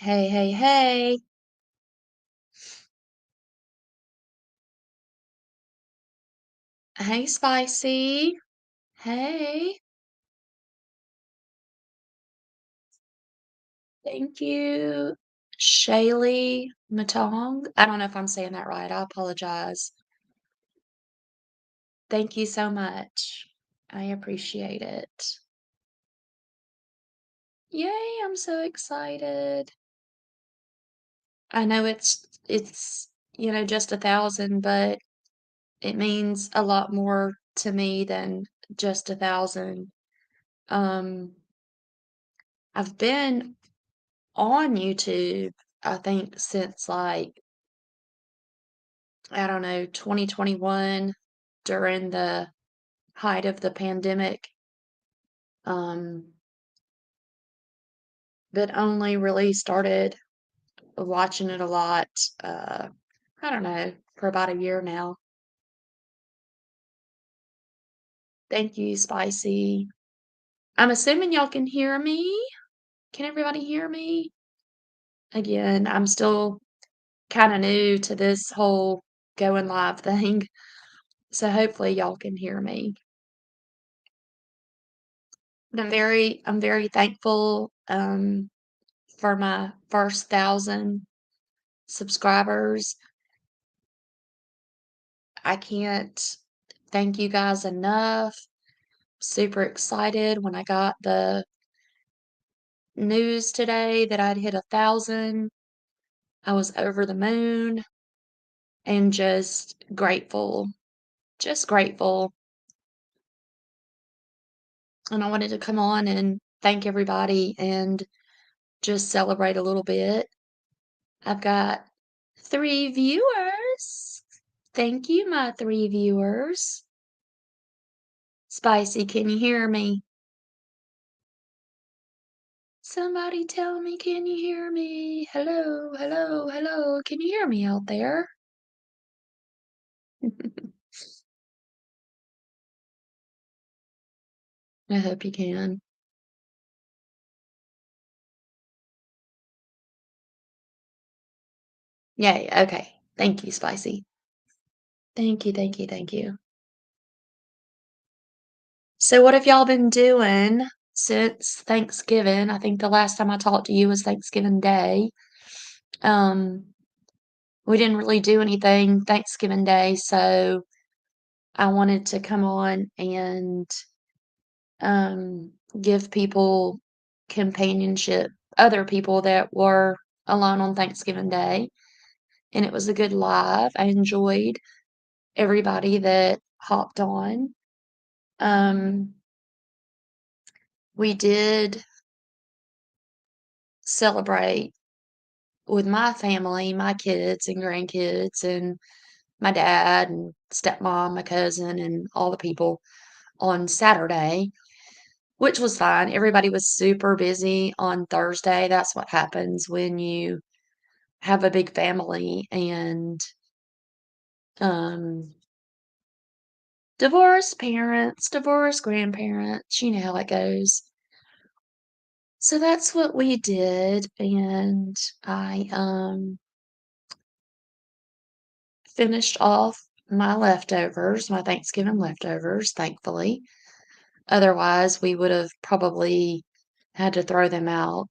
Hey, hey, hey. Hey, Spicy. Hey. Thank you, Shaylee Matong. I don't know if I'm saying that right. I apologize. Thank you so much. I appreciate it. Yay, I'm so excited. I know it's just 1,000, but it means a lot more to me than just 1,000. Um, I've been on YouTube, I think since like, I don't know, 2021 during the height of the pandemic. Um, but only really started watching it a lot, uh, I don't know, for about a year now. Thank you, Spicy. I'm assuming y'all can hear me. Can everybody hear me? Again, I'm still kind of new to this whole going live thing, so hopefully y'all can hear me. But I'm very thankful for my first 1,000 subscribers. I can't thank you guys enough. Super excited when I got the news today that I'd hit 1,000. I was over the moon and just grateful. Just grateful. And I wanted to come on and thank everybody and just celebrate a little bit. I've got 3 viewers. Thank you, my 3 viewers. Spicy, can you hear me? Somebody tell me, can you hear me? Hello, hello, hello. Can you hear me out there? I hope you can. Yay, okay. Thank you, Spicy. Thank you, thank you, thank you. So what have y'all been doing since Thanksgiving? I think the last time I talked to you was Thanksgiving Day. Um, we didn't really do anything Thanksgiving Day, so I wanted to come on and give people companionship, other people that were alone on Thanksgiving Day. And it was a good live. I enjoyed everybody that hopped on. Um, we did celebrate with my family, my kids and grandkids, and my dad and stepmom, my cousin, and all the people on Saturday, which was fine. Everybody was super busy on Thursday. That's what happens when you have a big family and um divorced parents, divorced grandparents, you know how it goes. So that's what we did, and I finished off my leftovers, my Thanksgiving leftovers, thankfully. Otherwise, we would have probably had to throw them out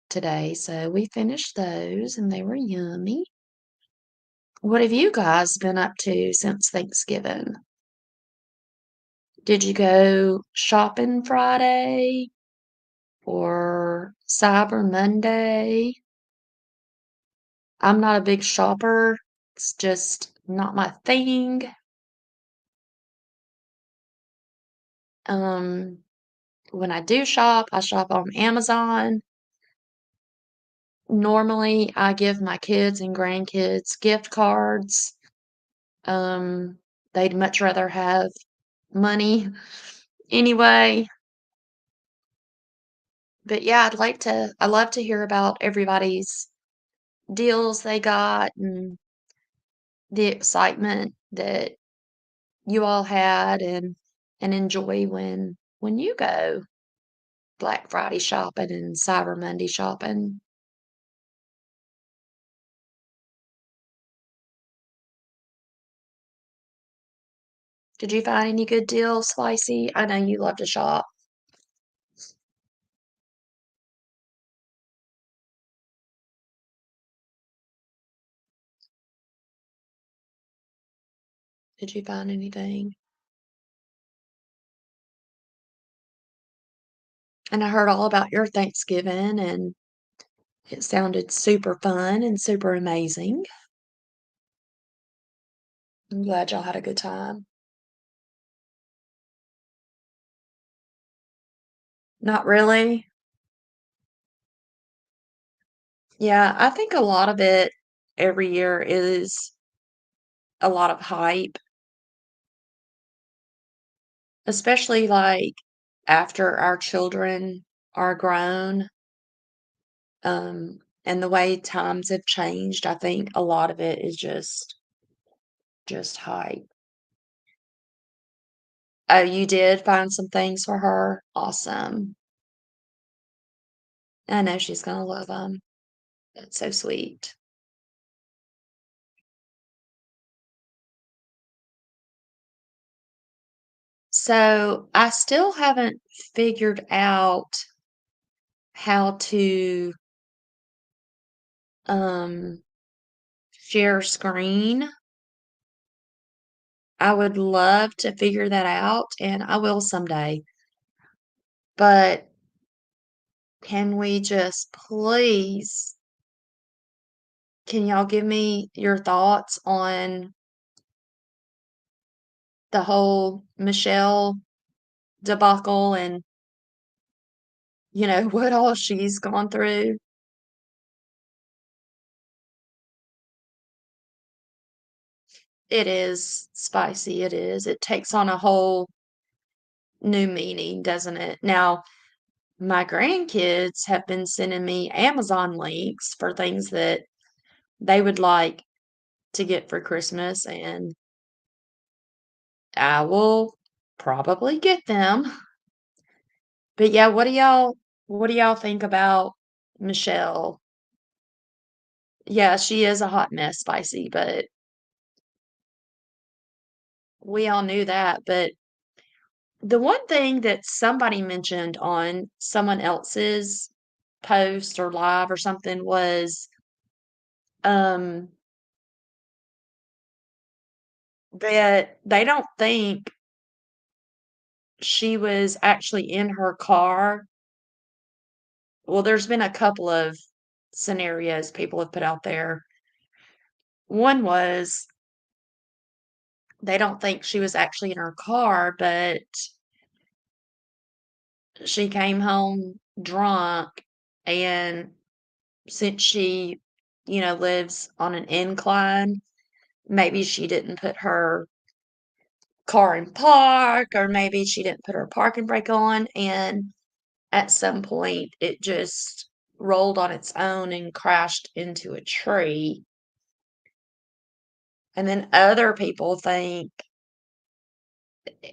today. So we finished those and they were yummy. What have you guys been up to since Thanksgiving? Did you go shopping Friday or Cyber Monday? I'm not a big shopper. It's just not my thing. Um, when I shop on Amazon. Normally, I give my kids and grandkids gift cards. Um, they'd much rather have money anyway. But yeah, I love to hear about everybody's deals they got and the excitement that you all had and enjoy when you go Black Friday shopping and Cyber Monday shopping. Did you find any good deals, Spicy? I know you love to shop. Did you find anything? And I heard all about your Thanksgiving, and it sounded super fun and super amazing. I'm glad y'all had a good time. Not really. Yeah, I think a lot of it every year is a lot of hype, especially like after our children are grown, and the way times have changed. I think a lot of it is just hype. Oh, you did find some things for her? Awesome. I know she's gonna love them. That's so sweet. So, I still haven't figured out how to, um, share screen. I would love to figure that out, and I will someday. But can we just please can y'all give me your thoughts on the whole Michelle debacle and, what all she's gone through? It is spicy, it is. It takes on a whole new meaning, doesn't it? Now, my grandkids have been sending me Amazon links for things that they would like to get for Christmas, and I will probably get them. But yeah, what do y'all think about Michelle? Yeah, she is a hot mess, spicy, but we all knew that. But the one thing that somebody mentioned on someone else's post or live or something was um that they don't think she was actually in her car. Well, there's been a couple of scenarios people have put out there. One was they don't think she was actually in her car, but she came home drunk, and since she, lives on an incline, maybe she didn't put her car in park, or maybe she didn't put her parking brake on, and at some point it just rolled on its own and crashed into a tree. And then other people think,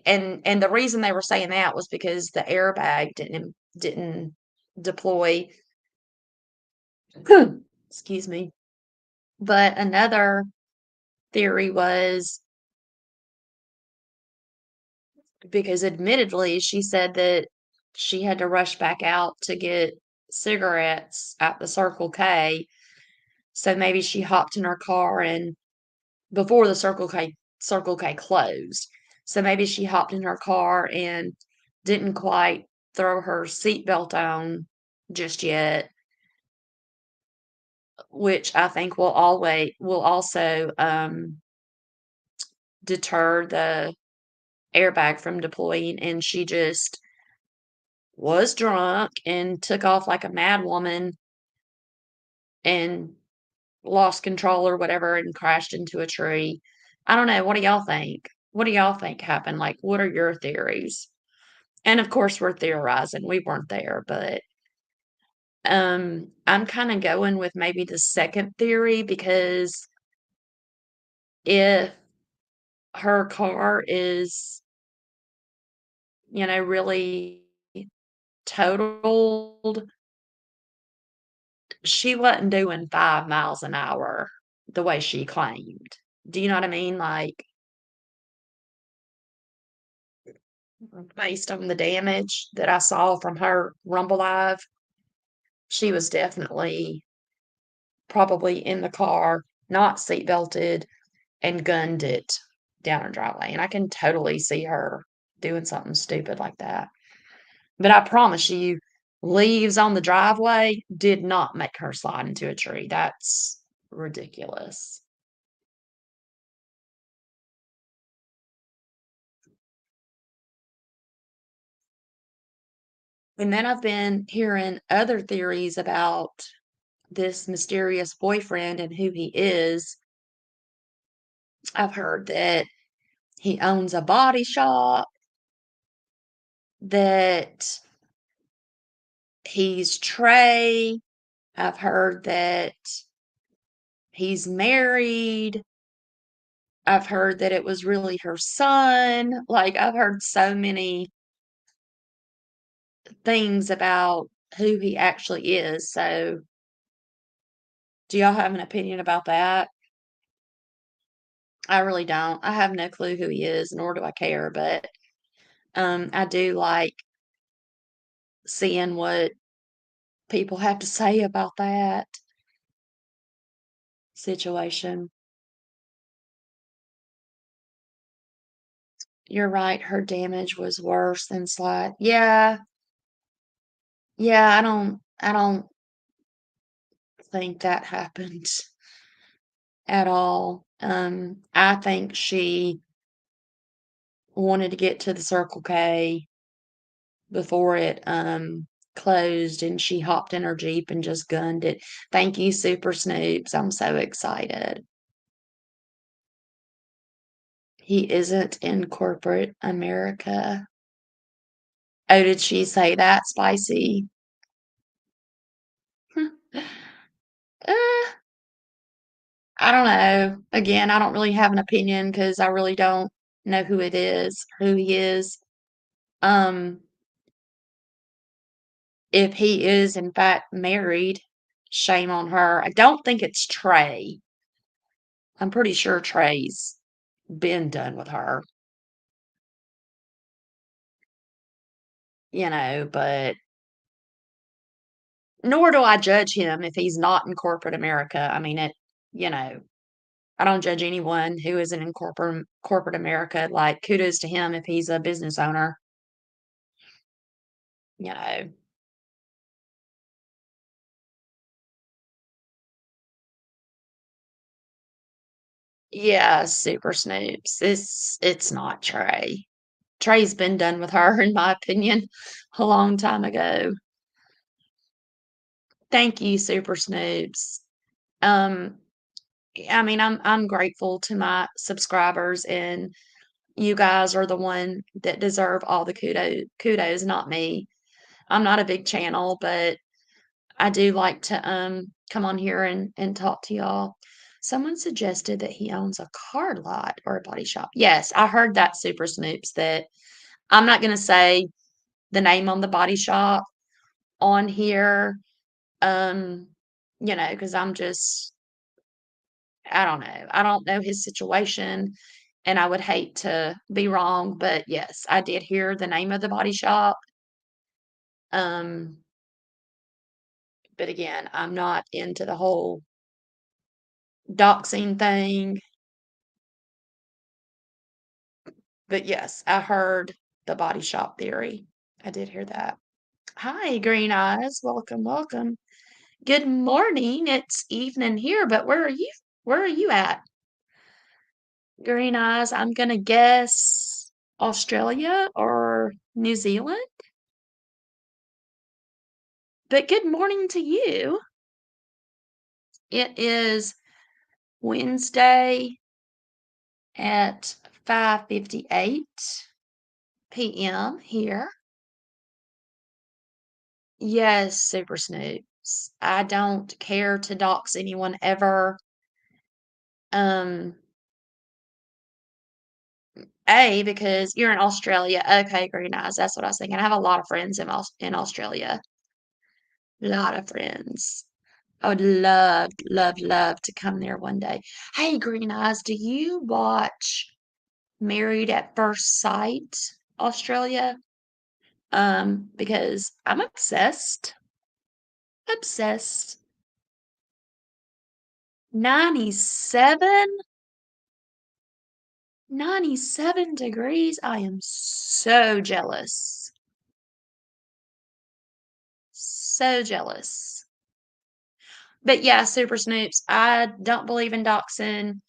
and the reason they were saying that was because the airbag didn't deploy. Excuse me. But another theory was because admittedly she said that she had to rush back out to get cigarettes at the Circle K. So maybe she hopped in her car, and before the Circle K closed. So maybe she hopped in her car and didn't quite throw her seatbelt on just yet, which I think will also deter the airbag from deploying, and she just was drunk and took off like a mad woman and lost control or whatever and crashed into a tree. I don't know. What do y'all think? What do y'all think happened? Like, what are your theories? And of course, we're theorizing. We weren't there, but I'm kind of going with maybe the second theory because if her car is, really totaled, she wasn't doing 5 miles an hour the way she claimed. Do you know what I mean? Like, based on the damage that I saw from her Rumble Live, she was definitely probably in the car, not seat belted, and gunned it down her driveway. And I can totally see her doing something stupid like that. But I promise you, leaves on the driveway did not make her slide into a tree. That's ridiculous. And then I've been hearing other theories about this mysterious boyfriend and who he is. I've heard that he owns a body shop, that he's Trey. I've heard that he's married. I've heard that it was really her son. Like, I've heard so many things about who he actually is. So, do y'all have an opinion about that? I really don't. I have no clue who he is, nor do I care, but I do like seeing what people have to say about that situation. You're right, her damage was worse than slight. Yeah, yeah, I don't think that happened at all. I think she wanted to get to the Circle K before it closed, and she hopped in her Jeep and just gunned it. Thank you, Super Snoops. I'm so excited. He isn't in corporate America. Oh, did she say that, Spicy? uh, I don't know. Again, I don't really have an opinion because I really don't know who it is, who he is. Um, if he is in fact married, shame on her. I don't think it's Trey. I'm pretty sure Trey's been done with her, but nor do I judge him if he's not in corporate America. I mean, you know, I don't judge anyone who isn't in corporate America. Like, kudos to him if he's a business owner, you know. Yeah, Super Snoops. It's not Trey. Trey's been done with her, in my opinion, a long time ago. Thank you, Super Snoops. Um, I mean, I'm grateful to my subscribers, and you guys are the one that deserve all the kudos, not me. I'm not a big channel, but I do like to come on here and talk to y'all. Someone suggested that he owns a car lot or a body shop. Yes, I heard that, Super Snoops, that I'm not gonna say the name on the body shop on here, um, because I don't know. I don't know his situation, and I would hate to be wrong, but yes, I did hear the name of the body shop. Um, but again, I'm not into the whole doxing thing. But yes, I heard the body shop theory. I did hear that. Hi, Green Eyes. Welcome, welcome. Good morning. It's evening here, but where are you? Where are you at? Green Eyes, I'm gonna guess Australia or New Zealand. But good morning to you. It is Wednesday at 5:58 p.m. here. Yes, Super Snoops. I don't care to dox anyone ever. Um, because you're in Australia. Okay, very nice. That's what I was thinking. I have a lot of friends in Australia. A lot of friends. I would love, love, love to come there one day. Hey, Green Eyes, do you watch Married at First Sight? Australia, because I'm obsessed, obsessed. 97? 97 degrees? I am so jealous. So jealous. But yeah, Super Snoops, I don't believe in doxing.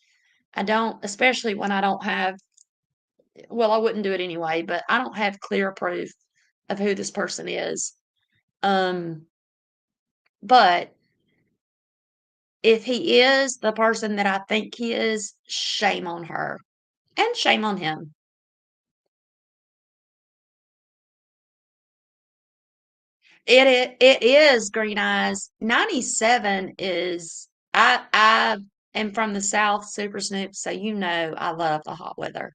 I don't, especially when I don't have, well, I wouldn't do it anyway, but I don't have clear proof of who this person is. Um, but if he is the person that I think he is, shame on her and shame on him. It is Green Eyes. 97 is I am from the South, Super Snoop, so you know I love the hot weather.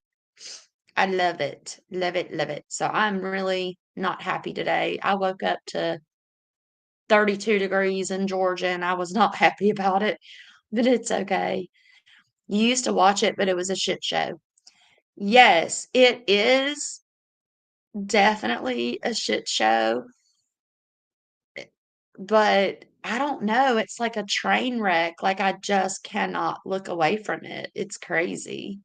I love it. Love it, love it. So I'm really not happy today. I woke up to 32 degrees in Georgia and I was not happy about it, but it's okay. You used to watch it, but it was a shit show. Yes, it is definitely a shit show, but I don't know. It's like a train wreck. Like I just cannot look away from it. It's crazy.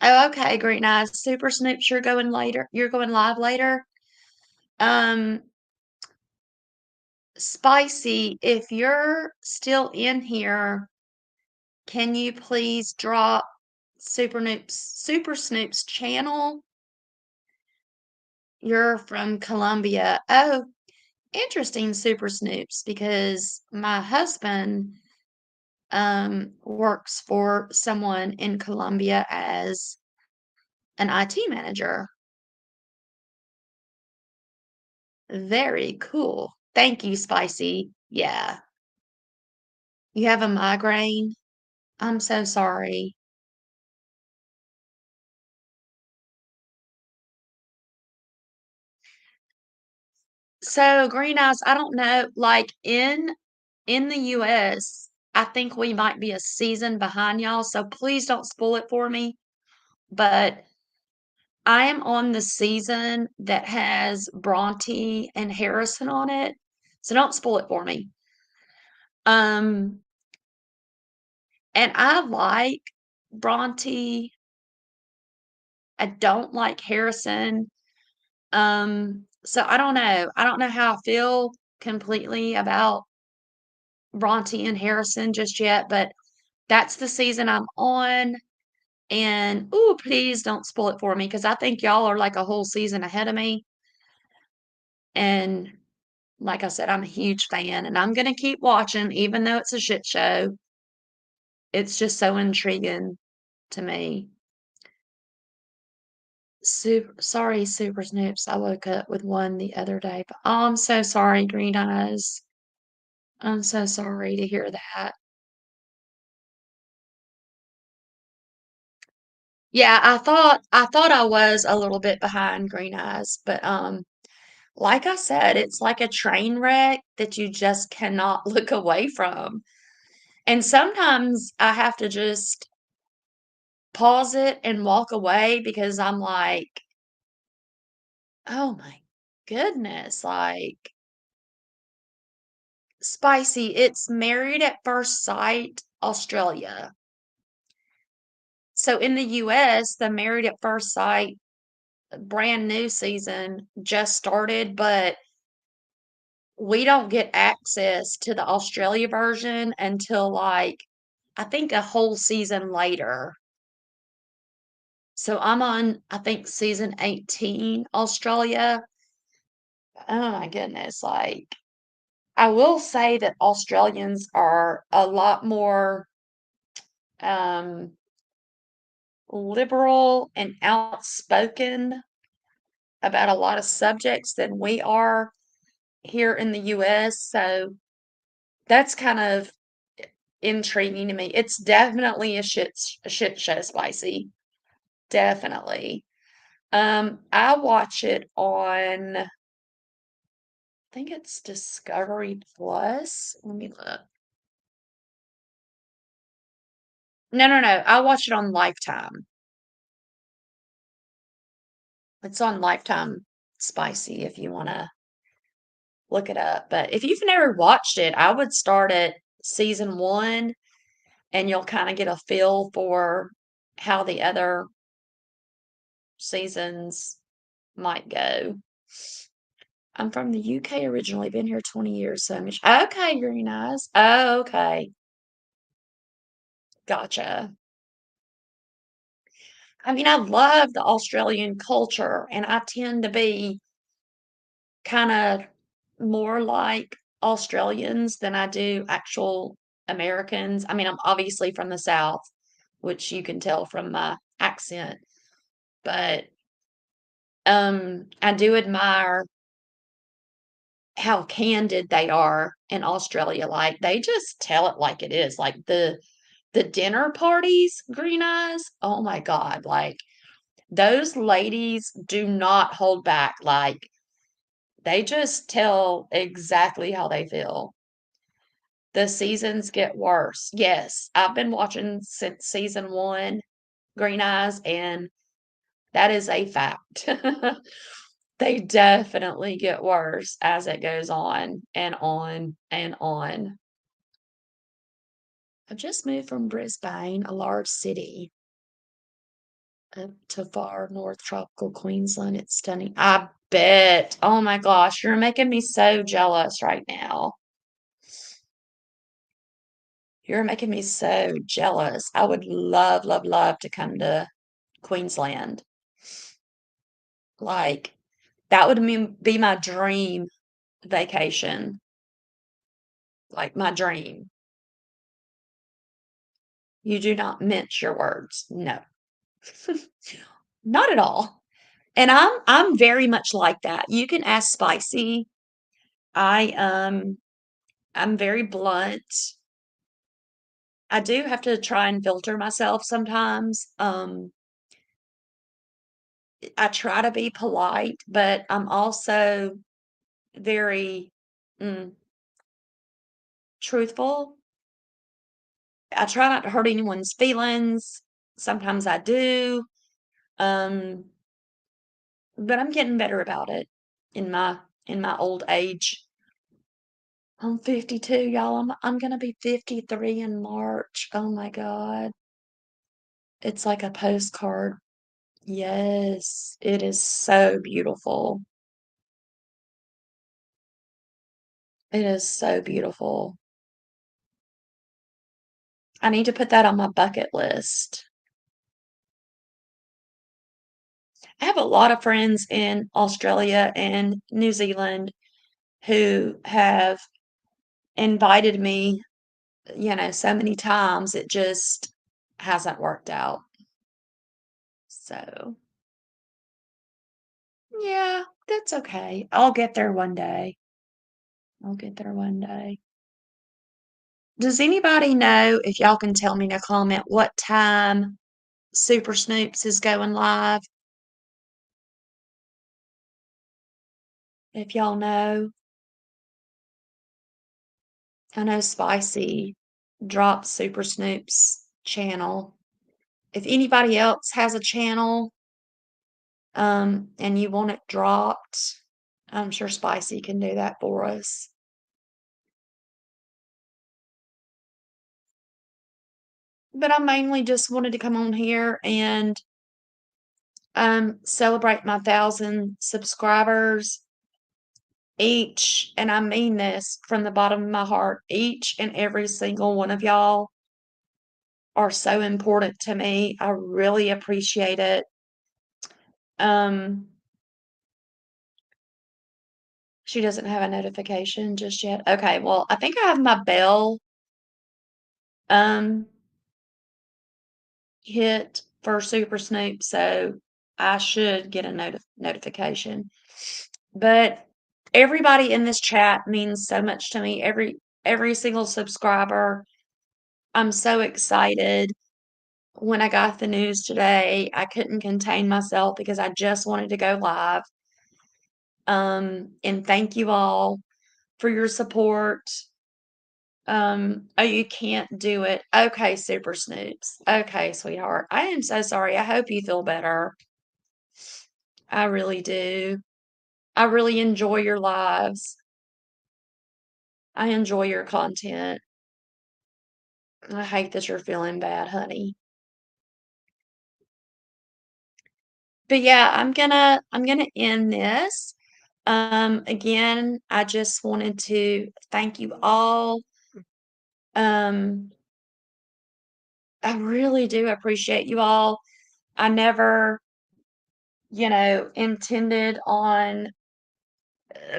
Oh, okay, great, nice. Super Snoops, you're going later. You're going live later. Um, Spicy, if you're still in here, can you please drop Super Snoop's channel? You're from Colombia. Oh, interesting, Super Snoops, because my husband works for someone in Colombia as an IT manager. Very cool. Thank you, Spicy. Yeah. You have a migraine? I'm so sorry. So, Green Eyes, I don't know, like in the US, I think we might be a season behind y'all, so please don't spoil it for me. But I am on the season that has Bronte and Harrison on it, so don't spoil it for me. Um, and I like Bronte. I don't like Harrison. So I don't know. I don't know how I feel completely about Bronte and Harrison just yet, but that's the season I'm on. And ooh, please don't spoil it for me because I think y'all are like a whole season ahead of me. And like I said, I'm a huge fan and I'm gonna keep watching, even though it's a shit show. It's just so intriguing to me. Sorry, Super Snoops. I woke up with one the other day, but oh, I'm so sorry, Green Eyes. I'm so sorry to hear that. Yeah, I thought I was a little bit behind Green Eyes, but like I said, it's like a train wreck that you just cannot look away from. And sometimes I have to just pause it and walk away because I'm like, oh my goodness, like spicy. It's Married at First Sight, Australia. So in the US, the Married at First Sight brand new season just started, but we don't get access to the Australia version until like I think a whole season later. So I'm on, I think, season 18, Australia. Oh my goodness. Like, I will say that Australians are a lot more um, liberal and outspoken about a lot of subjects than we are here in the US. So that's kind of intriguing to me. It's definitely a shit show, spicy. Definitely. I watch it on, I think it's Discovery Plus. Let me look. No, no, no, I watch it on Lifetime. It's on Lifetime Spicy if you wanna look it up, but if you've never watched it, I would start at season 1, and you'll kinda get a feel for how the other seasons might go. I'm from the UK originally, been here 20 years, so Mich okay, Green Eyes. Oh, okay. Gotcha. I mean, I love the Australian culture, and I tend to be kinda more like Australians than I do actual Americans. I mean, I'm obviously from the South, which you can tell from my accent, but, I do admire how candid they are in Australia, like, they just tell it like it is, like, the dinner parties, Green Eyes, oh my god, like, those ladies do not hold back, like, they just tell exactly how they feel. The seasons get worse. Yes, I've been watching since season 1, Green Eyes, and that is a fact. They definitely get worse as it goes on and on and on. I've just moved from Brisbane, a large city, up to far north tropical Queensland. It's stunning. I bet. Oh my gosh, you're making me so jealous right now. You're making me so jealous. I would love, love, love to come to Queensland. Like, that would be my dream vacation, like my dream. You do not mince your words. No. Not at all. And I'm very much like that. You can ask Spicy. I, I'm very blunt. I do have to try and filter myself sometimes. I try to be polite, but I'm also very, mm, truthful. I try not to hurt anyone's feelings. Sometimes I do. Um, but I'm getting better about it in my old age. I'm 52, y'all. I'm gonna be 53 in March. Oh my God. It's like a postcard. Yes, it is so beautiful. It is so beautiful. I need to put that on my bucket list. I have a lot of friends in Australia and New Zealand who have invited me, so many times. It just hasn't worked out. So, yeah, that's okay. I'll get there one day. I'll get there one day. Does anybody know if y'all can tell me in a comment what time Super Snoops is going live? If y'all know, I know Spicy dropped Super Snoop's channel. If anybody else has a channel, and you want it dropped, I'm sure Spicy can do that for us. But I mainly just wanted to come on here and celebrate my 1,000 subscribers. Each, and I mean this from the bottom of my heart, each and every single one of y'all are so important to me. I really appreciate it. Um, she doesn't have a notification just yet. Okay, well, I think I have my bell um hit for Super Snoop, so I should get a notification. But everybody in this chat means so much to me. Every single subscriber. I'm so excited. When I got the news today, I couldn't contain myself because I just wanted to go live. And thank you all for your support. Oh, you can't do it. Okay, Super Snoops. Okay, sweetheart. I am so sorry. I hope you feel better. I really do. I really enjoy your lives. I enjoy your content. I hate that you're feeling bad, honey. But yeah, I'm gonna end this. Again, I just wanted to thank you all. Um, I really do appreciate you all. I never, intended on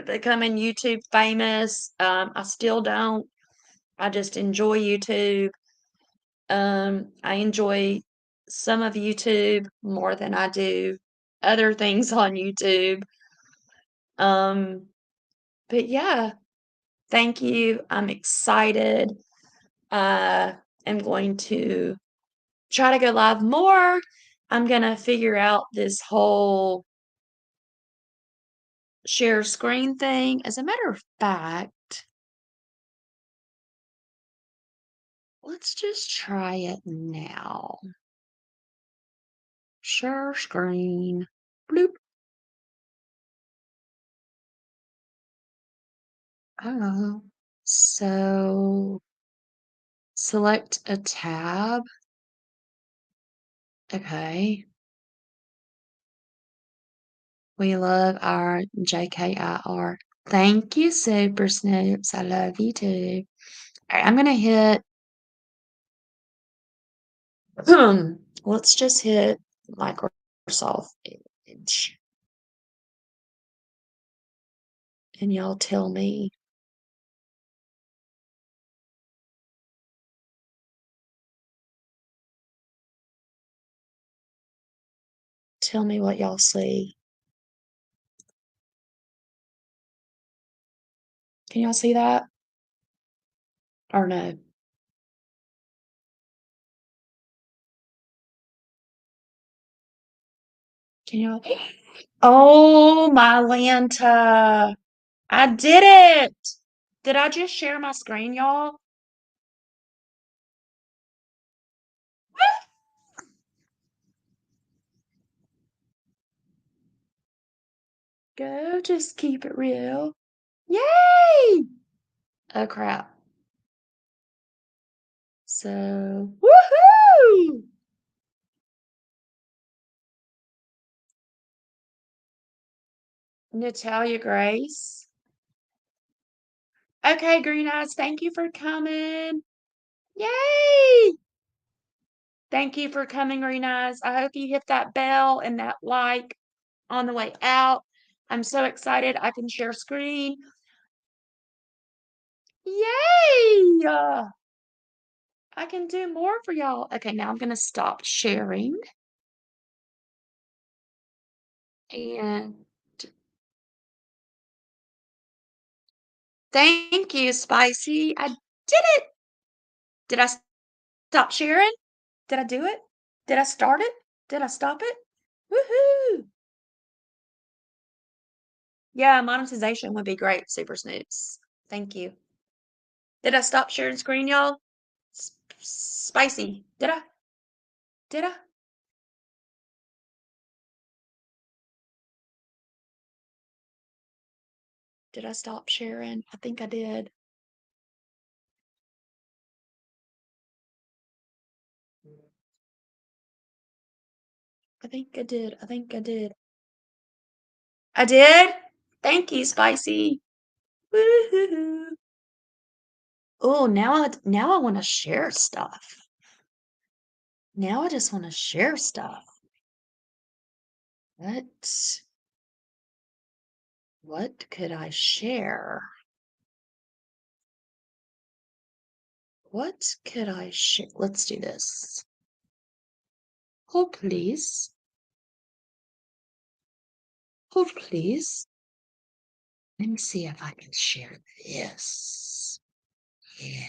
becoming YouTube famous. I still don't. I just enjoy YouTube. I enjoy some of YouTube more than I do other things on YouTube. Um, but yeah, thank you. I'm excited. I am going to try to go live more. I'm gonna figure out this whole share screen thing. As a matter of fact, let's just try it now. Share screen. Bloop. Oh. So select a tab. Okay. We love our JKIR. Thank you, Super Snoops. I love you too. All right, I'm gonna hit let's just hit Microsoft Edge. And y'all tell me what y'all see. Can y'all see that? Or no? Can y'all? Oh, my Lanta. I did it. Did I just share my screen, y'all? Go, just keep it real. Yay! Oh, crap. So, woohoo! Natalia Grace. Okay, Green Eyes, thank you for coming. Yay! Thank you for coming, Green Eyes. I hope you hit that bell and that like on the way out. I'm so excited I can share screen. Yay! I can do more for y'all. Okay, now I'm gonna stop sharing. And thank you, Spicy. I did it. Did I stop sharing? Did I do it? Did I start it? Did I stop it? Woohoo! Yeah, monetization would be great, Super Snoops. Thank you. Did I stop sharing screen, y'all? Spicy. Did I? Did I? Did I stop sharing? I think I did. I think I did. I think I did. I did? Thank you, Spicy. Woohoo. Oh, now I want to share stuff. Now I just want to share stuff. What could I share? What could I share? Let's do this. Hold, please. Hold, please. Let me see if I can share this. Yeah.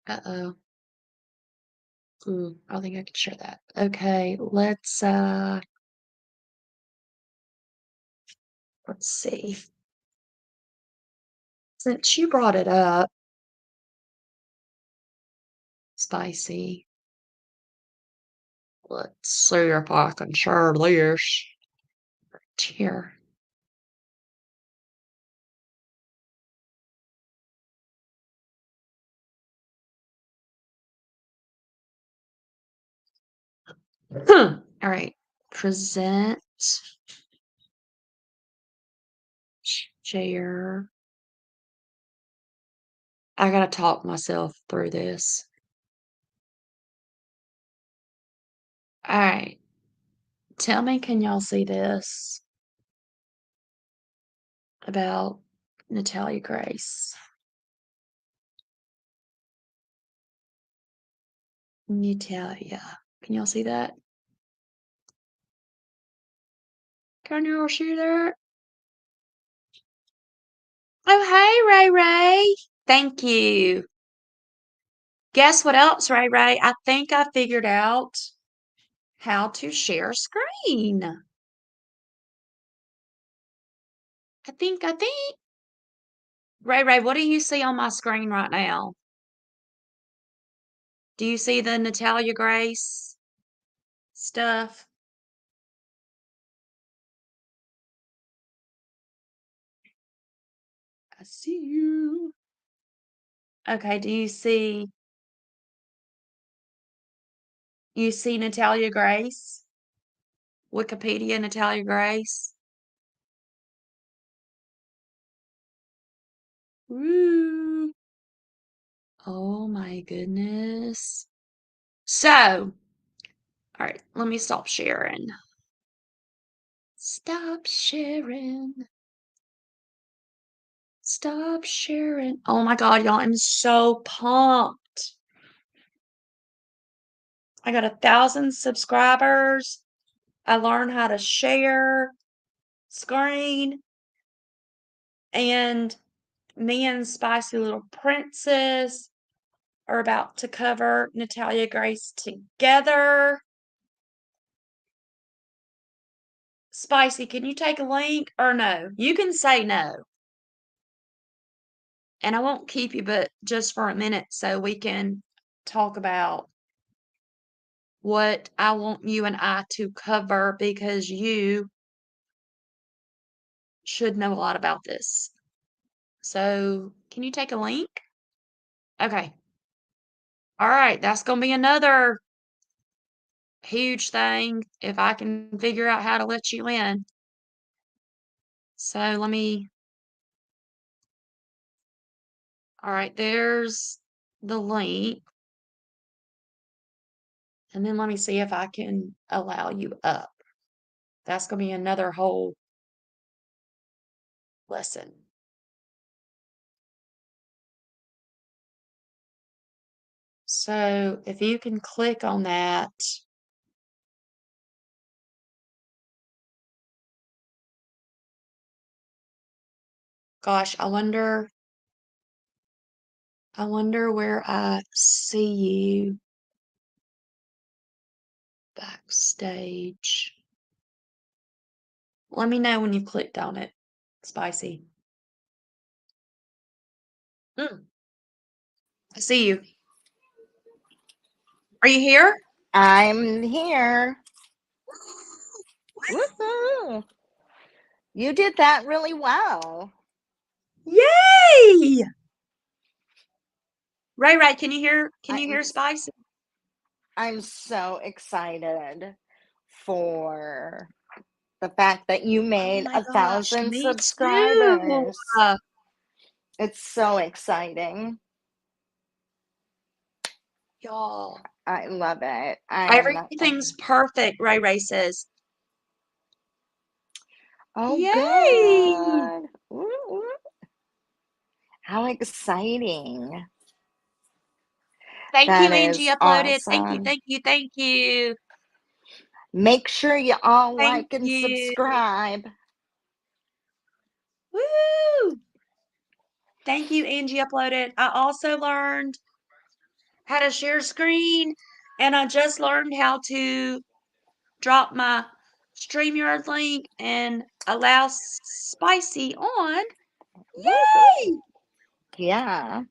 Uh-oh. Ooh, I don't think I can share that. Okay, let's Let's see. Since you brought it up, spicy. Let's see if I can share this right here. All right. Present. Share. I gotta talk myself through this. All right. Tell me, can y'all see this about Natalia Grace? Natalia. Can y'all see that? Can y'all see that? Oh, hey, Ray Ray. Thank you. Guess what else, Ray Ray? I think I figured out how to share screen. I think. Ray Ray, what do you see on my screen right now? Do you see the Natalia Grace stuff? I see you. Okay, do you see Natalia Grace? Wikipedia Natalia Grace? Woo! Oh my goodness. So, all right, let me stop sharing. Stop sharing. Stop sharing. Oh my God, y'all, I'm so pumped. I got 1,000 subscribers. I learned how to share screen. And me and Spicy Little Princess are about to cover Natalia Grace together. Spicy, can you take a link or no? You can say no. And I won't keep you but just for a minute so we can talk about what I want you and I to cover because you should know a lot about this. So, can you take a link? Okay. All right, that's going to be another huge thing if I can figure out how to let you in. So, let me. All right, there's the link. And then let me see if I can allow you up. That's going to be another whole lesson. So if you can click on that. Gosh, I wonder where I see you backstage. Let me know when you clicked on it, Spicy. I see you. Are you here? I'm here. Woohoo! You did that really well. Yay! Ray, can you hear? Can you hear Spicy? I'm so excited for the fact that you made Oh my gosh, 1,000 me too. subscribers. It's so exciting. Y'all. I love it. Everything's perfect, Ray says. Oh, Yay! good. Ooh. How exciting. Thank you, That Angie is uploaded. awesome. Thank you. Make sure you all Thank like and you. subscribe. Woo! Thank you, Angie uploaded. I also learned how to share screen, and I just learned how to drop my StreamYard link and allow Spicy on. Woohoo! Yay! Yeah,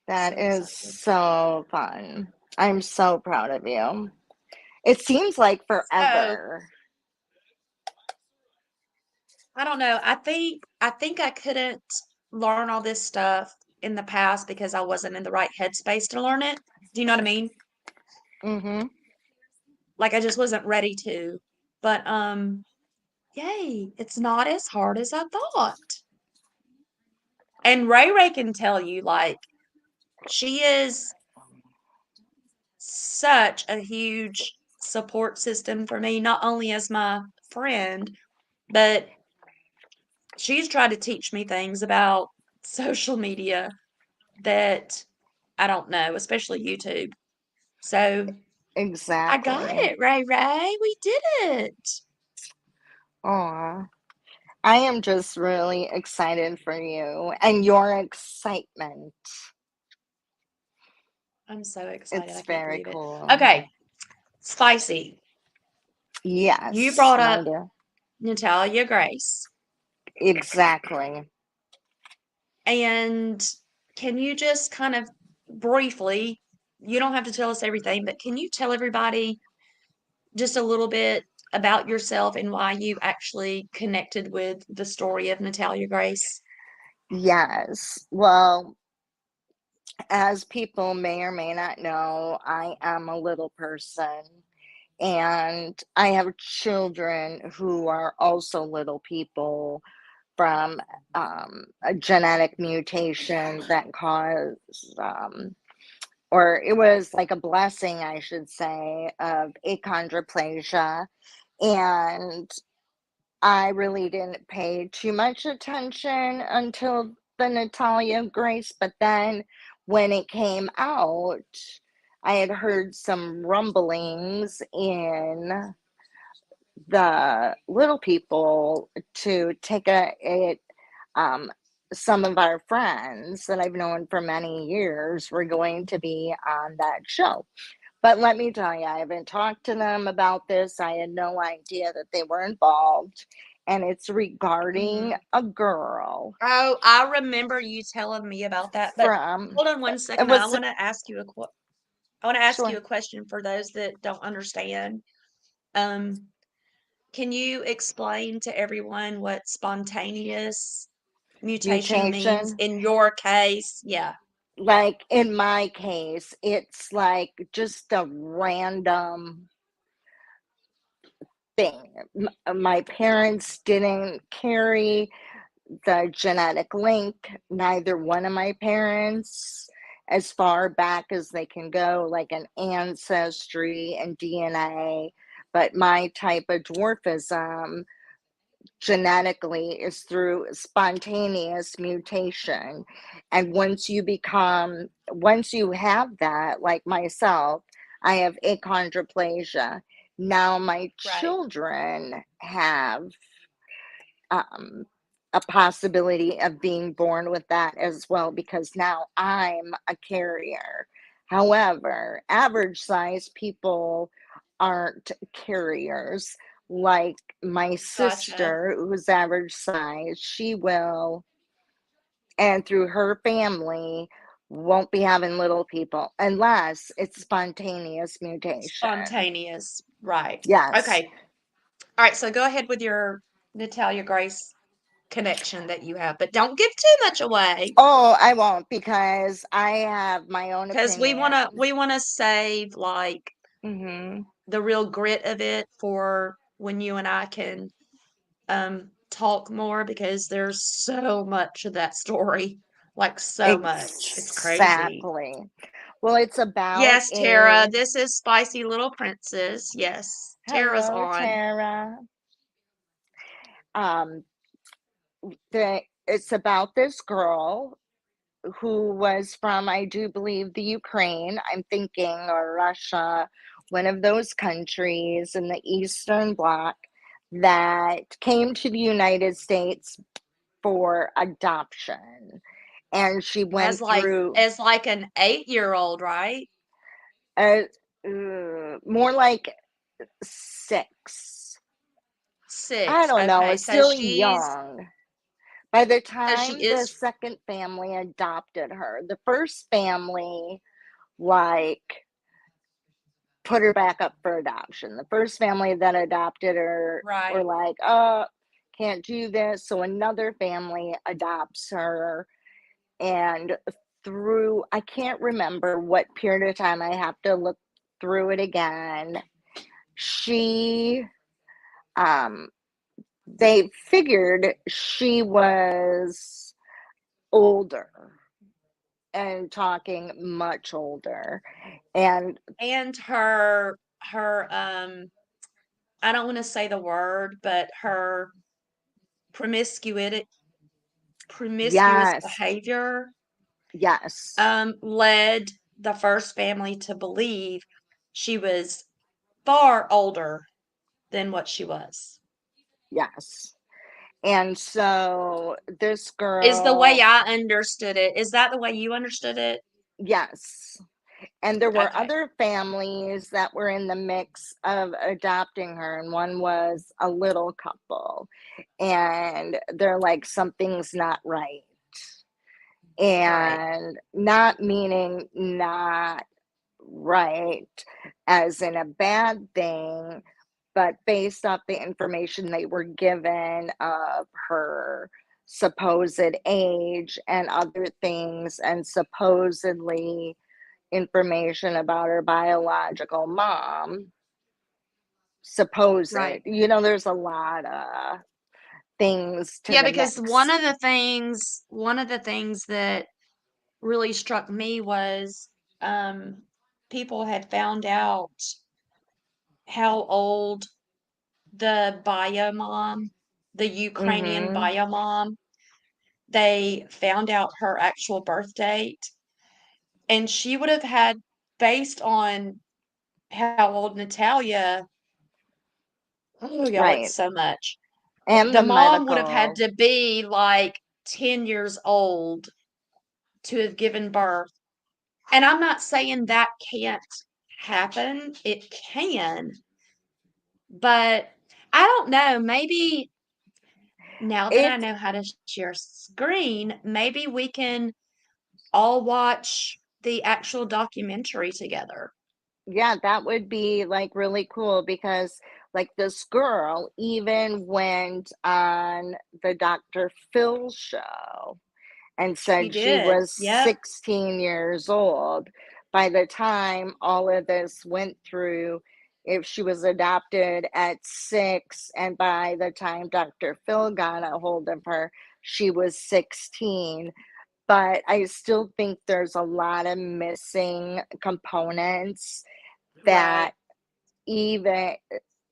that So is excited. so fun. I'm so proud of you. It seems like So forever. I don't know. I think I couldn't learn all this stuff in the past because I wasn't in the right headspace to learn it. Do you know what I mean? Mm-hmm. Like I just wasn't ready to. But yay, it's not as hard as I thought. And Ray Ray can tell you, like, she is such a huge support system for me, not only as my friend, but she's tried to teach me things about social media that I don't know, especially YouTube. So I got Exactly. it, Ray Ray. We did it. Aw. I am just really excited for you and your excitement. I'm so excited. It's I can't very believe it. cool. Okay, Spicy. You Yes, brought my up dear. Natalia Grace. Exactly. And can you just kind of briefly, you don't have to tell us everything, but can you tell everybody just a little bit about yourself and why you actually connected with the story of Natalia Grace? Yes. Well, as people may or may not know, I am a little person and I have children who are also little people from a genetic mutation that caused, or it was like a blessing, I should say, of achondroplasia. And I really didn't pay too much attention until the Natalia Grace, but then when it came out, I had heard some rumblings in the little people to take it. Um, some of our friends that I've known for many years were going to be on that show. But let me tell you, I haven't talked to them about this. I had no idea that they were involved. And it's regarding Mhm. a girl Oh, I remember you telling me about that, but from, hold on one it second. I was, want to ask you I want to ask you sure, a question for those that don't understand. Um, can you explain to everyone what spontaneous mutation means mutation. in your case? Yeah. Like in my case, it's like just a random thing. My parents didn't carry the genetic link, neither one of my parents, as far back as they can go, like an ancestry and DNA. But my type of dwarfism genetically is through spontaneous mutation. And once you have that, like myself, I have achondroplasia. Now my Right. children have um, a possibility of being born with that as well because now I'm a carrier. However, average size people aren't carriers. Like my Gotcha. sister, who's average size, she will, and through her family, won't be having little people unless it's spontaneous mutation. Spontaneous. Right. Yes. Okay. All right. So go ahead with your Natalia Grace connection that you have, but don't give too much away Oh, I won't because I have my own because opinion. we wanna save like Hmm. the real grit of it for when you and I can talk more because there's so much of that story. Like so much. It's crazy. Exactly. Well, it's about Yes, Tara, a this is Spicy Little Princess. Yes, Tara's hello, on. Tara. Um, it's about this girl who was from, I do believe, the Ukraine, I'm thinking, or Russia, one of those countries in the Eastern Bloc that came to the United States for adoption. And she went through As like an 8-year-old, right? a, more like six. I 6. don't know, Okay, is so still she's young. By the so she time the is second family adopted her, the first family, like, put her back up for adoption. The first family that adopted her were right. like, can't do this. So another family adopts her. And through, I can't remember what period of time, I have to look through it again. She, um, they figured she was older and talking much older. And And her I don't want to say the word, but her promiscuity promiscuous yes, behavior yes, led the first family to believe she was far older than what she was. yes. And so this Is the way girl, I understood it. Is that the way you understood it? yes. And there were Okay. other families that were in the mix of adopting her, and one was a little couple. And they're like, something's not right. Right. And not meaning not right as in a bad thing, but based off the information they were given of her supposed age and other things, and supposedly information about her biological mom. Supposed, Right. there's a lot of things to Yeah, the because mix. one of the things that really struck me was people had found out how old the bio mom, the Ukrainian Mm-hmm. bio mom, they found out her actual birth date, and she would have had, based on how old Natalia, oh, y'all, it's Right. so much. And The the mom would have had medical. to be like 10 years old to have given birth. And I'm not saying that can't happen. It can, but I don't know. Maybe now that I It's know how to share screen, maybe we can all watch the actual documentary together. Yeah, that would be like really cool because like this girl even went on the Dr. Phil show and She said she did. was Yep. 16 years old. By the time all of this went through, if she was adopted at 6, and by the time Dr. Phil got a hold of her, she was 16. But I still think there's a lot of missing components that Right. even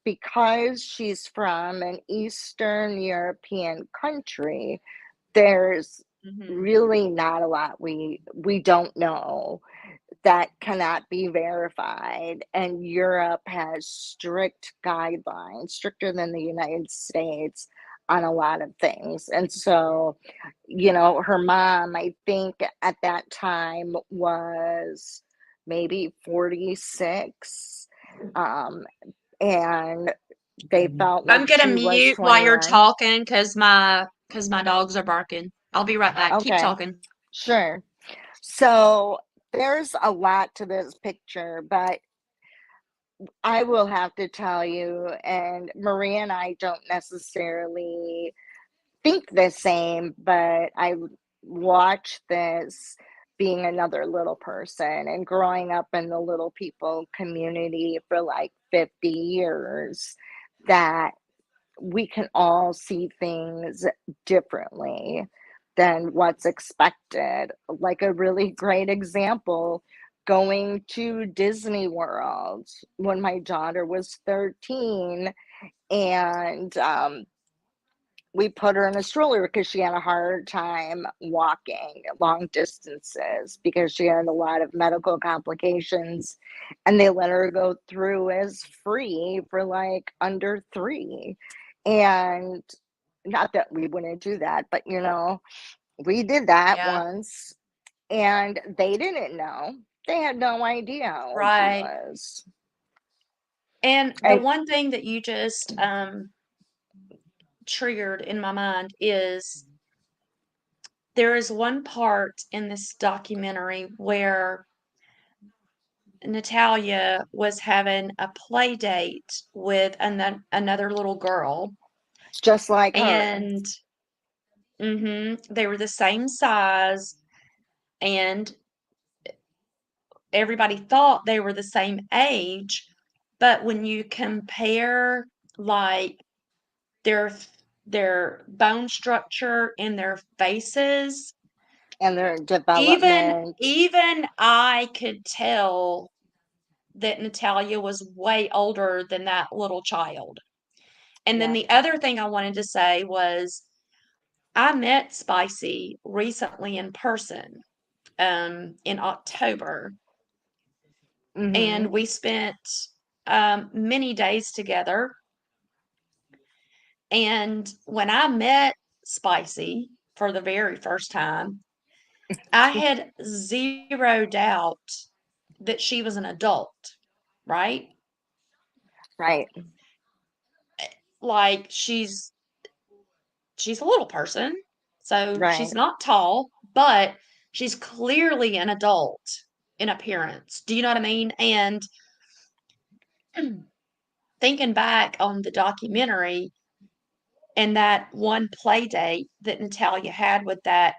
because she's from an Eastern European country, there's Mhm. really not a lot we don't know that cannot be verified. And Europe has strict guidelines, stricter than the United States, on a lot of things. And so, her mom, I think at that time was maybe 46. Um, and they felt I'm like gonna she was mute while you're 21. talking because my dogs are barking. I'll be right back. Keep Okay, talking. sure. So there's a lot to this picture, but I will have to tell you, and Maria and I don't necessarily think the same, but I watch this being another little person and growing up in the little people community for like 50 years, that we can all see things differently than what's expected. Like a really great example, going to Disney World when my daughter was 13, and we put her in a stroller because she had a hard time walking long distances because she had a lot of medical complications, and they let her go through as free for like under 3. And not that we wouldn't do that, but we did that Yeah. once, and they didn't know. They had no idea how old she Right. was. And the And one thing that you just triggered in my mind is there is one part in this documentary where Natalia was having a play date with another little girl, Just like her. and they were the same size, and everybody thought they were the same age, but when you compare, like, their their bone structure and their faces, And their even development. even I could tell that Natalia was way older than that little child. And then Yeah. the other thing I wanted to say was I met Spicy recently in person, in October, Mm-hmm. and we spent many days together. And when I met Spicy for the very first time, I had zero doubt that she was an adult, right? Right. Like she's a little person, so she's Right. not tall, but she's clearly an adult in appearance. Do you know what I mean? And thinking back on the documentary and that one play date that Natalia had with that,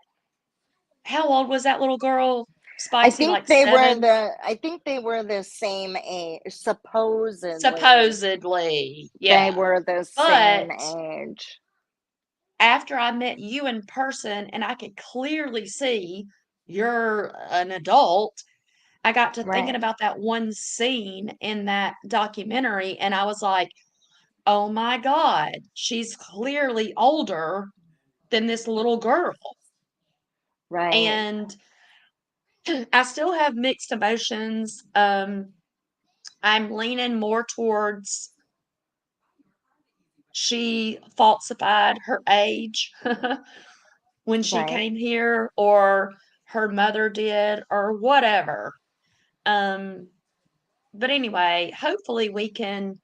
how old was that little girl? Spicy, like seven? I think they were the same age. Supposedly Supposedly, they yeah. were the same But age. after I met you in person and I could clearly see you're an adult, I got to thinking Right. about that one scene in that documentary and I was like, "Oh my God, she's clearly older than this little girl." Right. And I still have mixed emotions. I'm leaning more towards she falsified her age when she Right. came here, or her mother did, or whatever. Um, but anyway, hopefully we can.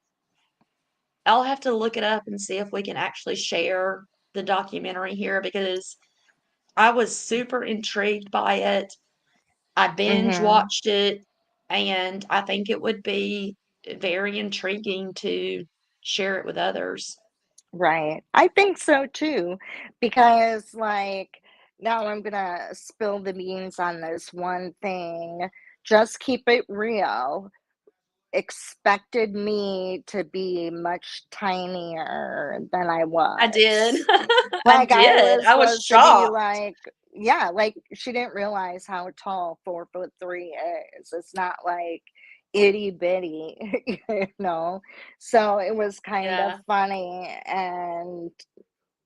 I'll have to look it up and see if we can actually share the documentary here because I was super intrigued by it. I binge Mm-hmm. watched it, and I think it would be very intriguing to share it with others. Right. I think so too. Because, like, now I'm gonna spill the beans on this one thing. Just keep it real. Expected me to be much tinier than I I did. was. I Like, I did. was I was supposed to be shocked. like, yeah, like, she didn't realize how tall 4'3" is. It's not like itty bitty, you know? So it was kind of Yeah. funny. And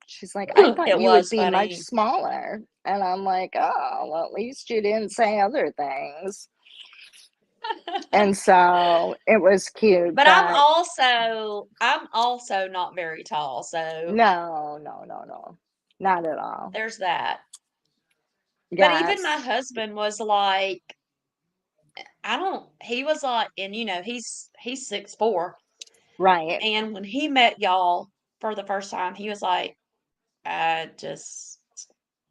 she's like, I thought It you would was be much funny. smaller. And I'm like, oh, well, at least you didn't say other things. And so it was cute. But But I'm also not very tall, so no, no, no, no, not at all. there's that. But even my Yes, husband was like, I don't he was like, and he's 6'4", right. and when he met y'all for the first time, he was like, I just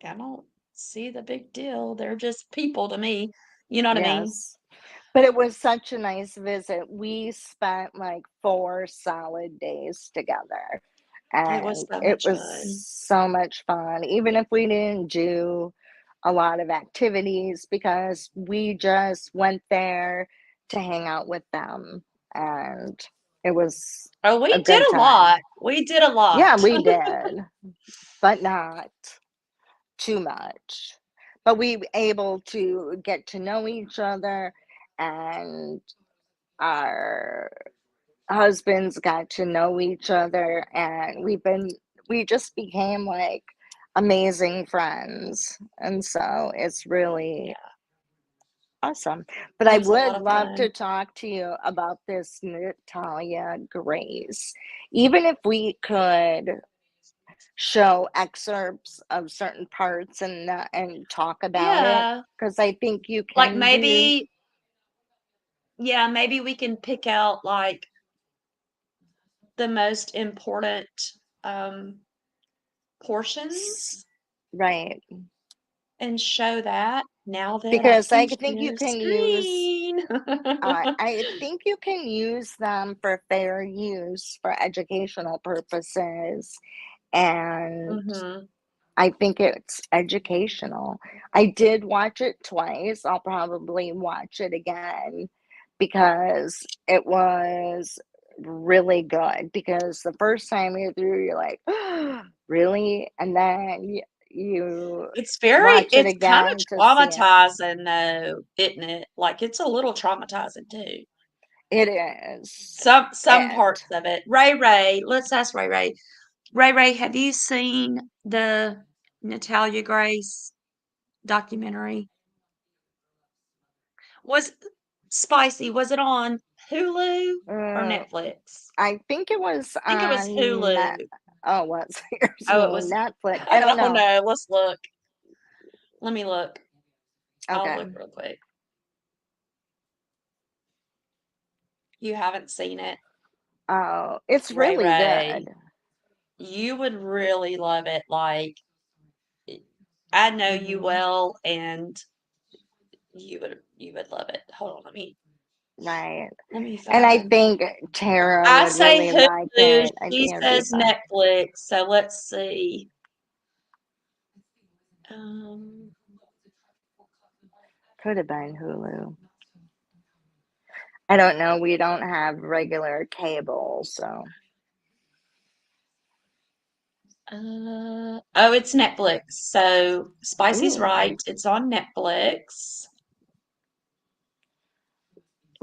I don't see the big deal. They're just people to me. You know what I mean? Yes. But it was such a nice visit. We spent like 4 solid days together, It was and so it much was fun. so much fun, even if we didn't do a lot of activities because we just went there to hang out with them, and it was Oh, a we did good a time. lot. We did a lot. Yeah, we did, but not too much. But we were able to get to know each other, and our husbands got to know each other, and we just became like amazing friends. And so it's really Yeah, awesome. But it I was a would lot of love to fun. talk to you about this Natalia Grace. Even if we could show excerpts of certain parts and talk about it, Yeah, because I think you like can do. maybe, yeah, maybe we can pick out like the most important um portions Right. and show that now that I Because can I think you share can use screen. I think you can use them for fair use for educational purposes, and Mhm. I think it's educational. I did watch it twice. I'll probably watch it again because it was really good. Because the first time you're through, you're like, really? And then you watch it It's kinda again to see it. traumatizing though, isn't it? Like, it's a little traumatizing too. It is. Some And parts of it. Ray Ray, let's ask Ray Ray. Ray Ray, have you seen the Natalia Grace documentary? Was Spicy, was it on Hulu or uh, Netflix? I think it was I think it was on Hulu. oh, what's yours Oh, it on was Netflix? I I don't don't know. know, let's look. Let me look. I'll Okay. look real quick. You haven't seen it? Oh, it's Ray really Ray. good. You would really love it, like, I know you Mhm. well, and you would love it. Hold on, Right. let me And I find think Tara I would say really like Hulu, it. I she think it'd be says fun. Netflix, so let's see. Um, Could have been Hulu. I don't know. We don't have regular cable, so. oh, it's Netflix. So Spicy's Ooh. right. It's on Netflix.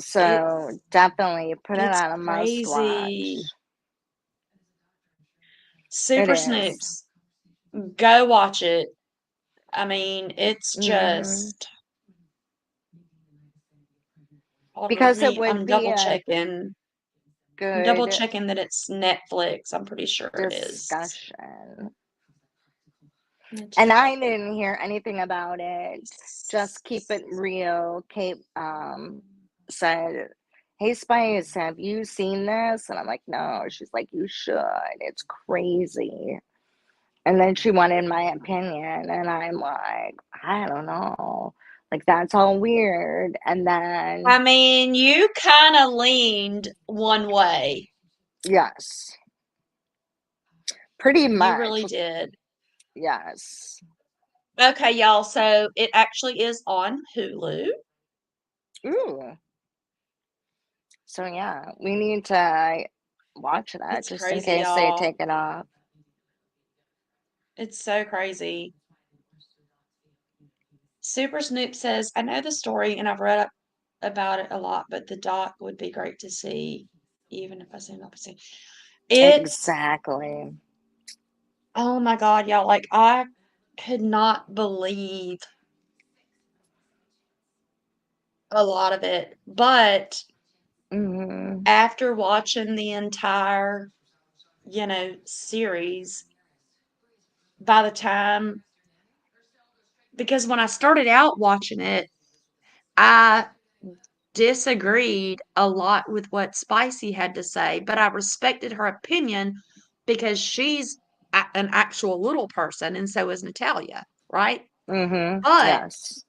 So It's definitely put it it's on a must crazy. watch. It Super is. Snoops. Go watch it. I mean, it's Mhm. just hold on, Because it would I'm be a double good checking that it's Netflix. I'm pretty sure it is. discussion. And I Natalia didn't hear anything about it. Just keep it Grace. real. Kate said, "Hey Spice, have you seen this?" And I'm like, "No." She's like, "You should. It's crazy." And then she wanted my opinion, and I'm like, "I don't know. Like that's all weird." And then I mean, you kind of leaned one way. yes, pretty You much. really did. Yes. Okay, y'all. So it actually is on Hulu. Ooh. So yeah, we need to watch that It's just in crazy, case they y'all. take it off. It's so crazy. Super Snoop says, I know the story and I've read up about it a lot, but the doc would be great to see, even if I see not see. It's, Exactly. oh my God, y'all. Like, I could not believe a lot of it. But Mhm. after watching the entire, series, by the time, because when I started out watching it, I disagreed a lot with what Spicy had to say, but I respected her opinion because she's an actual little person, and so is Natalia, right? Mhm. But Yes.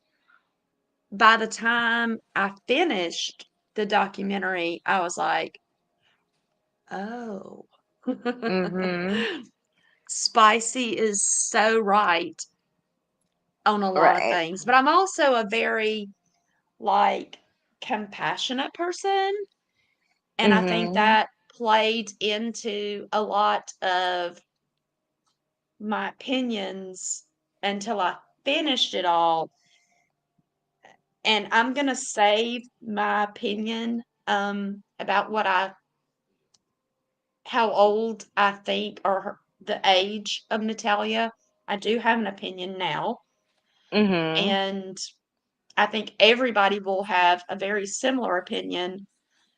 by the time I finished the documentary, I was like, oh. Mhm. Spicy is so right on a lot of Right. things, but I'm also a very, like, compassionate person. And I think Mhm. that played into a lot of my opinions until I finished it all. And I'm gonna save my opinion about how old I think or the age of Natalia. I do have an opinion now, Mhm. and I think everybody will have a very similar opinion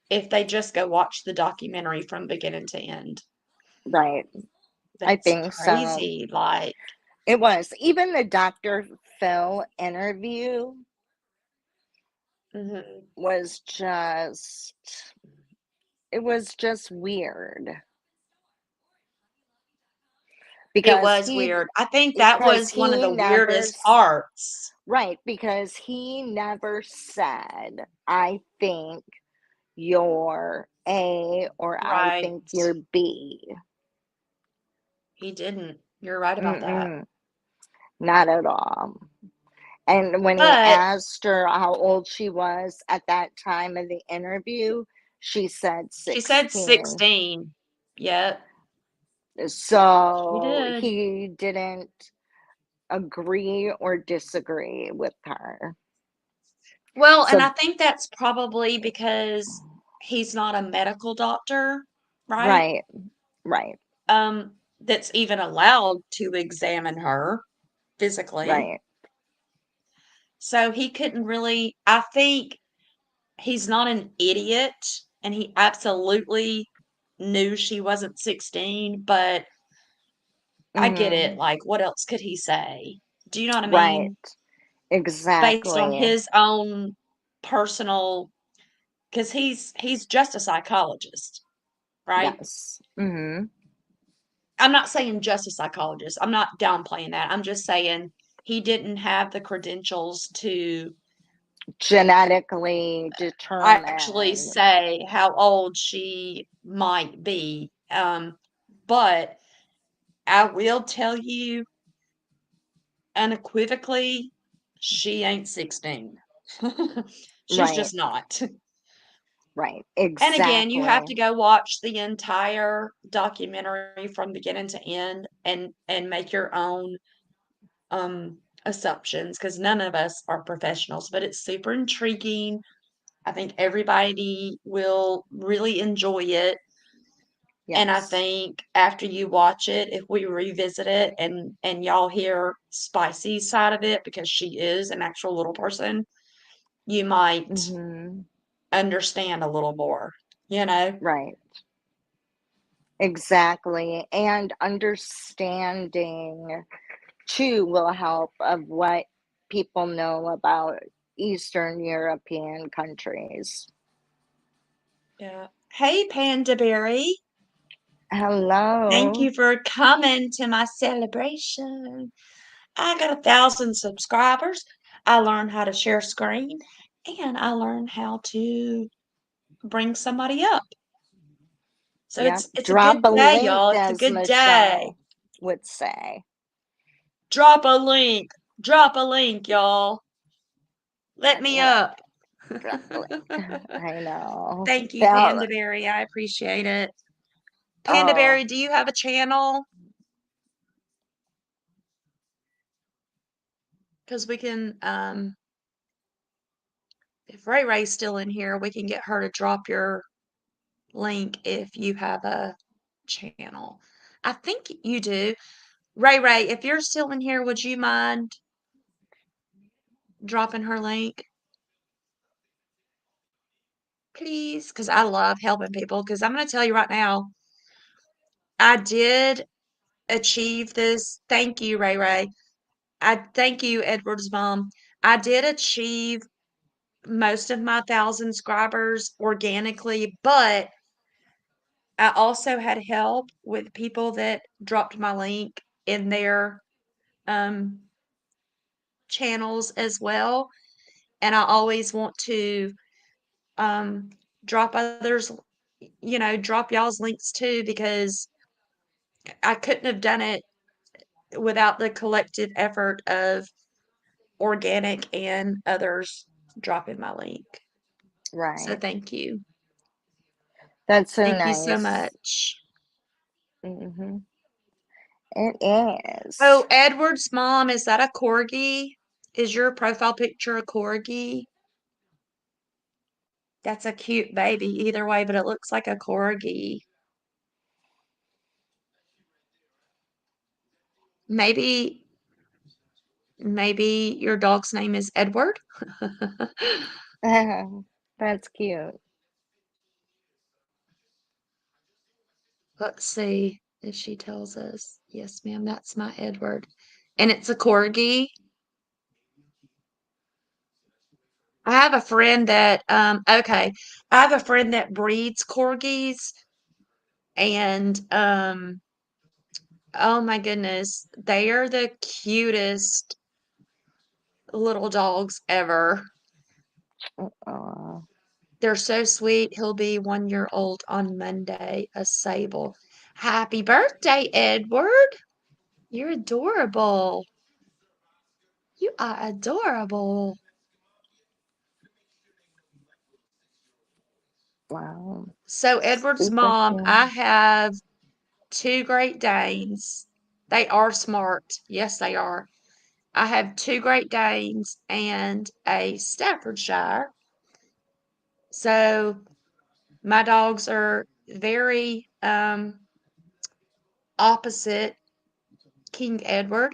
if they just go watch the documentary from beginning to end. Right. I That's think so. crazy, like It was. Even the Dr. Phil interview mhm. was just it was just weird. It because was he weird. I think that because was one of he the never weirdest parts. right, because he never said, I think you're A or I Right. think you're B. He didn't. You're right about that. Mm-mm, not at all. And when he But asked her how old she was at that time of the interview, she said she said 16. 16. Yep, she So did. he didn't agree or disagree with her. Well, and I So, think that's probably because he's not a medical doctor, right? right, right, That's even allowed to examine her physically. right. So he couldn't really, I think he's not an idiot and he absolutely knew she wasn't 16, but I get it. Hmm. Like, what else could he say? Do you know what I Right, mean? Based on exactly. his own personal, because he's just a psychologist, right? Yes. Hmm. I'm not saying just a psychologist. I'm not downplaying that. I'm just saying he didn't have the credentials to Genetically actually determine. say how old she might be. But I will tell you unequivocally, she ain't 16. She's Right, just not. right, And again, you have exactly. to go watch the entire documentary from beginning to end and make your own assumptions because none of us are professionals, but it's super intriguing. I think everybody will really enjoy it. And I Yes. think after you watch it, if we revisit it and y'all hear Spicy's side of it because she is an actual little person, you might Hmm. understand a little more, you know? Right, exactly. And understanding too will help of what people know about Eastern European countries. Yeah. Hey, Panda Berry. Thank Hello. you for coming to my celebration. I got 1,000 subscribers. I learned how to share screen and I learned how to bring somebody up. So Yep. it's a Drop good a day, link, y'all. It's a as good day. Michelle would say. Drop a link. Drop a link, y'all. Let me Yeah, up. drop a link. I know. Thank you, Well, Panda Berry. I appreciate it. Panda oh, Berry, do you have a channel? Because we can, if Ray Ray's still in here, we can get her to drop your link if you have a channel. I think you do. Ray Ray, if you're still in here, would you mind dropping her link, please? Because I love helping people. Because I'm going to tell you right now, I did achieve this. Thank you, Ray Ray. I thank you, Edward's mom. I did achieve most of my 1,000 subscribers organically, but I also had help with people that dropped my link in their um, channels as well. And I always want to um, drop others, drop y'all's links too, because I couldn't have done it without the collective effort of organic and others dropping my link. So right. thank you. That's so Thank you so nice. much. Hmm. It is. Oh, Edward's mom, is that a corgi? Is your profile picture a corgi? That's a cute baby either way, but it looks like a corgi. Maybe maybe your dog's name is Edward? That's cute. Let's see if she tells us. Yes, ma'am, that's my Edward. And it's a corgi. I have a friend that okay. I have a friend that breeds corgis and Oh my goodness. They are the cutest little dogs ever. Oh, They're so sweet. He'll be 1 year old on Monday, a sable. Happy birthday, Edward. You're adorable. You are adorable. wow. So, Edward's Super mom, cute. I have two Great Danes. They are smart. Yes, they are. I have two Great Danes and a Staffordshire. So, my dogs are very opposite King Edward.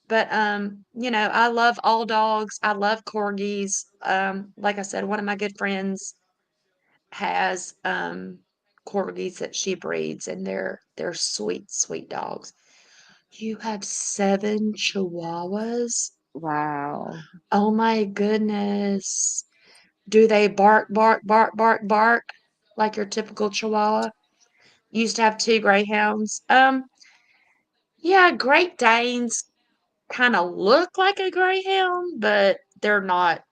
But I love all dogs. I love corgis. Like I said, one of my good friends has corgis that she breeds, and they're sweet, sweet dogs. You have seven chihuahuas? Wow. Oh my goodness. Do they bark, bark, bark, bark, bark like your typical chihuahua? Used to have two greyhounds. Yeah, Great Danes kind of look like a greyhound, but they're not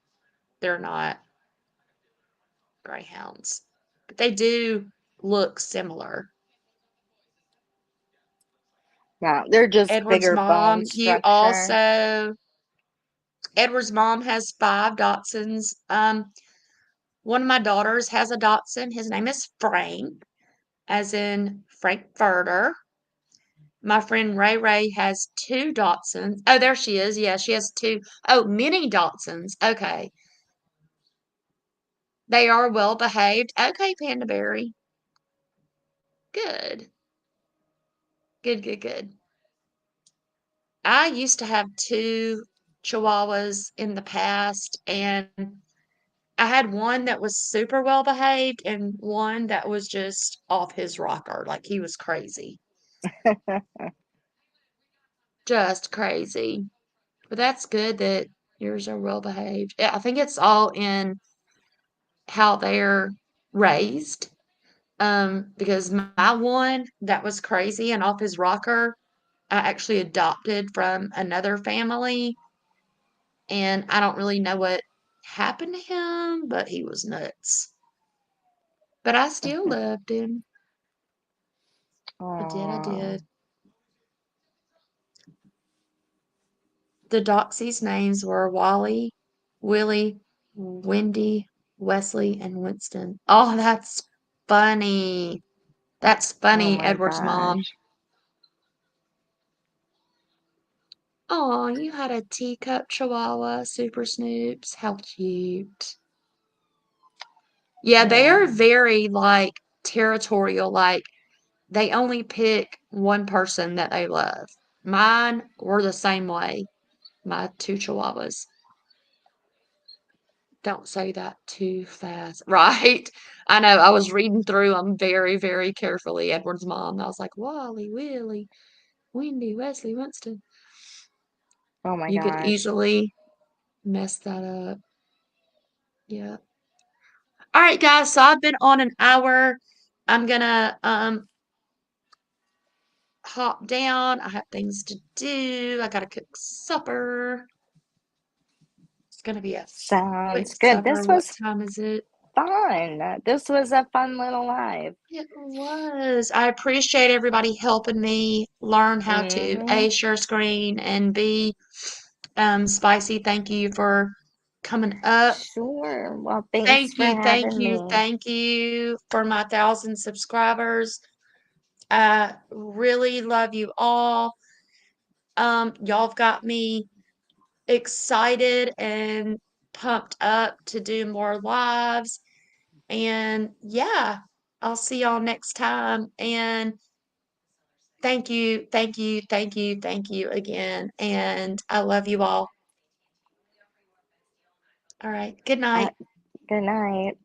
greyhounds. But they do look similar. Yeah, they're just Edward's bigger bone mom, structure. Edward's mom has five Dachshunds. One of my daughters has a Dachshund. His name is Frank, as in Frankfurter. My friend Ray Ray has two Dachshunds. Oh, there she is. Yeah, she has two. Oh, mini Dachshunds. Okay. They are well behaved. Okay, Panda Berry. Good. Good, good, good. I used to have two Chihuahuas in the past, and I had one that was super well behaved and one that was just off his rocker. Like he was crazy. Just crazy. But that's good that yours are well behaved. Yeah, I think it's all in how they're raised. Because my one that was crazy and off his rocker, I actually adopted from another family, and I don't really know what happened to him, but he was nuts. But I still loved him. I did, I Oh, did. The Doxies' names were Wally, Willie, Wendy, Wesley, and Winston. Oh, that's funny. That's oh funny, my Edward's mom. gosh. Oh, you had a teacup chihuahua, Super Snoops. How cute. Yeah, they are Yeah. very like territorial, like they only pick one person that they love. Mine were the same way, my two chihuahuas. Don't say that too fast. Right? I know. I was reading through them very, very carefully. Edward's mom. I was like, Wally, Willie, Wendy, Wesley, Winston. Oh my You could gosh. easily mess that up. Yeah. All right, guys. So I've been on an hour. I'm gonna hop down. I have things to do. I gotta cook supper. It's gonna be a quick Sounds good. supper. This What was time is it? fun. This was a fun little live. It was. I appreciate everybody helping me learn how to Mm-hmm. A, share screen, and B, Spicy. Thank you for coming up. Sure. Well, thanks for having me. Thank you for my 1,000 subscribers. I really love you all. Y'all have got me excited and pumped up to do more lives. And yeah, I'll see y'all next time. And thank you, thank you, thank you, thank you again. And I love you all. All right. Good Uh, night. good night.